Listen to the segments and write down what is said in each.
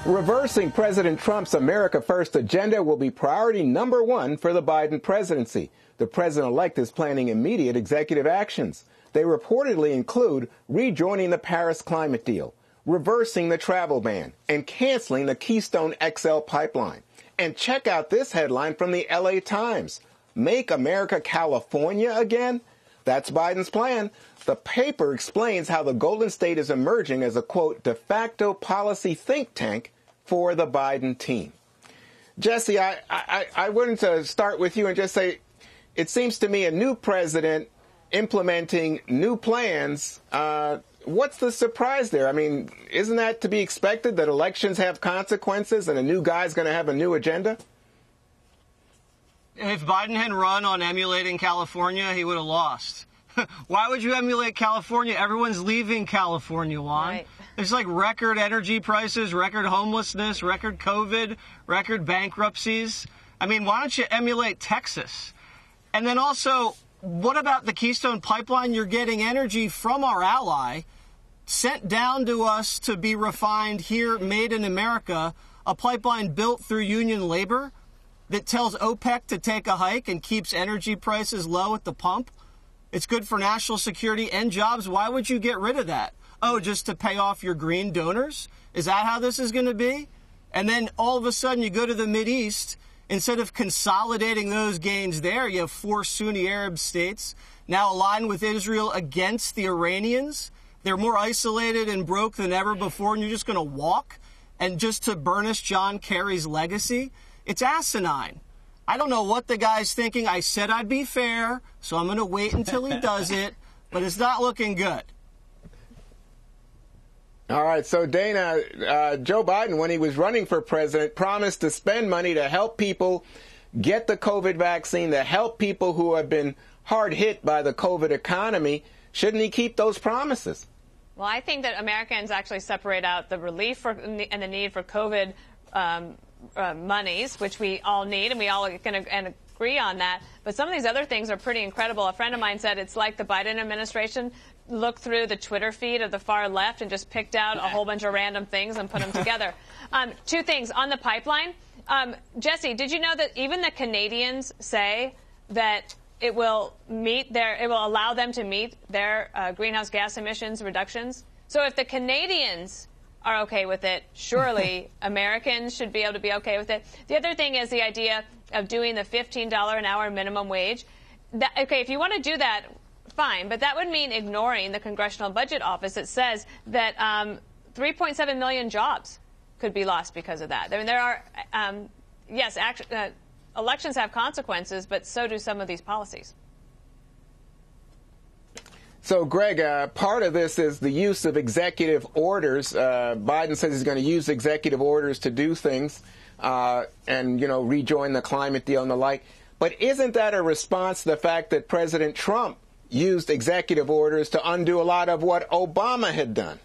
Reversing President Trump's America First agenda will be priority number one for the Biden presidency. The president-elect is planning immediate executive actions. They reportedly include rejoining the Paris climate deal, reversing the travel ban, and canceling the Keystone XL pipeline. And check out this headline from the LA Times. Make America California again? That's Biden's plan. The paper explains how the Golden State is emerging as a, quote, de facto policy think tank for the Biden team. Jesse, I wanted to start with you and just say, it seems to me a new president implementing new plans. What's the surprise there? I mean, isn't that to be expected, that elections have consequences and a new guy's going to have a new agenda? If Biden had run on emulating California, he would have lost. Why would you emulate California? Everyone's leaving California, Juan. Right. There's like record energy prices, record homelessness, record COVID, record bankruptcies. I mean, why don't you emulate Texas? And then also, what about the Keystone Pipeline? You're getting energy from our ally, sent down to us to be refined here, made in America, a pipeline built through union labor that tells OPEC to take a hike and keeps energy prices low at the pump. It's good for national security and jobs. Why would you get rid of that? Oh, just to pay off your green donors? Is that how this is going to be? And then all of a sudden you go to the Mideast. Instead of consolidating those gains there, you have 4 Sunni Arab states now aligned with Israel against the Iranians. They're more isolated and broke than ever before, and you're just going to walk and just to burnish John Kerry's legacy? It's asinine. I don't know what the guy's thinking. I said I'd be fair, so I'm going to wait until he does it, but it's not looking good. All right, so Dana, Joe Biden, when he was running for president, promised to spend money to help people get the COVID vaccine, to help people who have been hard hit by the COVID economy. Shouldn't he keep those promises? Well, I think that Americans actually separate out the relief and the need for COVID monies, which we all need, and we all can agree on that. But some of these other things are pretty incredible. A friend of mine said it's like the Biden administration looked through the Twitter feed of the far left and just picked out a whole bunch of random things and put them together. 2 things on the pipeline. Jesse, did you know that even the Canadians say that it will allow them to meet their greenhouse gas emissions reductions? So if the Canadians are okay with it, surely Americans should be able to be okay with it. The other thing is the idea of doing the $15 an hour minimum wage. Okay, if you want to do that, fine, but that would mean ignoring the Congressional Budget Office that says that 3.7 million jobs could be lost because of that. I mean, there are, yes, elections have consequences, but so do some of these policies. So, Greg, part of this is the use of executive orders. Biden says he's going to use executive orders to do things and, rejoin the climate deal and the like. But isn't that a response to the fact that President Trump used executive orders to undo a lot of what Obama had done?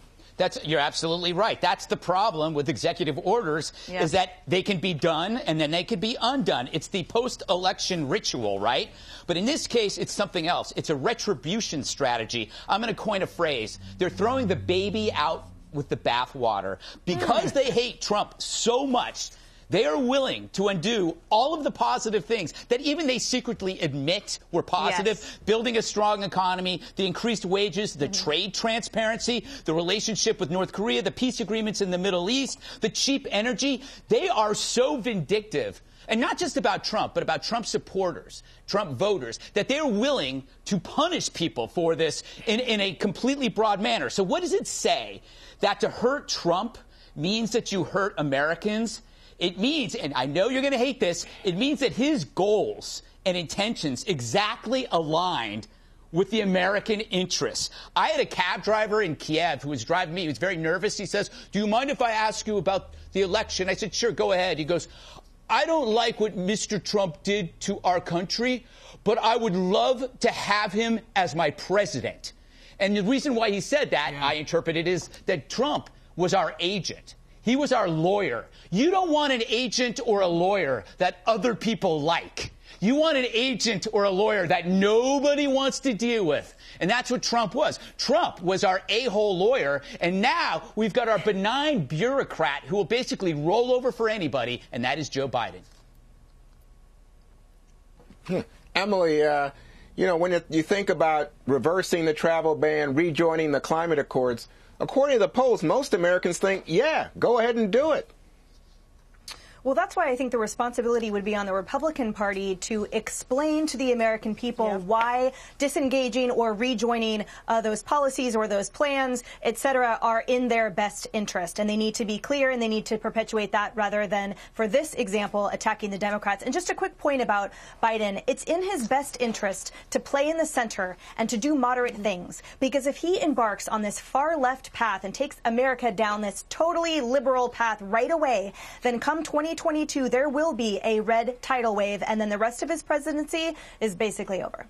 You're absolutely right. That's the problem with executive orders, is that they can be done and then they can be undone. It's the post-election ritual, right? But in this case, it's something else. It's a retribution strategy. I'm going to coin a phrase. They're throwing the baby out with the bathwater. Because they hate Trump so much, they are willing to undo all of the positive things that even they secretly admit were positive. Yes. Building a strong economy, the increased wages, the trade transparency, the relationship with North Korea, the peace agreements in the Middle East, the cheap energy. They are so vindictive. And not just about Trump, but about Trump supporters, Trump voters, that they're willing to punish people for this in a completely broad manner. So what does it say? That to hurt Trump means that you hurt Americans? It means, and I know you're going to hate this, it means that his goals and intentions exactly aligned with the American interests. I had a cab driver in Kiev who was driving me. He was very nervous. He says, "Do you mind if I ask you about the election?" I said, "Sure, go ahead." He goes, "I don't like what Mr. Trump did to our country, but I would love to have him as my president." And the reason why he said that, I interpret it, is that Trump was our agent. He was our lawyer. You don't want an agent or a lawyer that other people like. You want an agent or a lawyer that nobody wants to deal with. And that's what Trump was. Trump was our a-hole lawyer, and now we've got our benign bureaucrat who will basically roll over for anybody, and that is Joe Biden. Emily, you know, when you think about reversing the travel ban, rejoining the climate accords, according to the polls, most Americans think, yeah, go ahead and do it. Well, that's why I think the responsibility would be on the Republican Party to explain to the American people why disengaging or rejoining those policies or those plans, et cetera, are in their best interest. And they need to be clear, and they need to perpetuate that rather than, for this example, attacking the Democrats. And just a quick point about Biden. It's in his best interest to play in the center and to do moderate things. Because if he embarks on this far left path and takes America down this totally liberal path right away, then come 2022, there will be a red tidal wave, and then the rest of his presidency is basically over.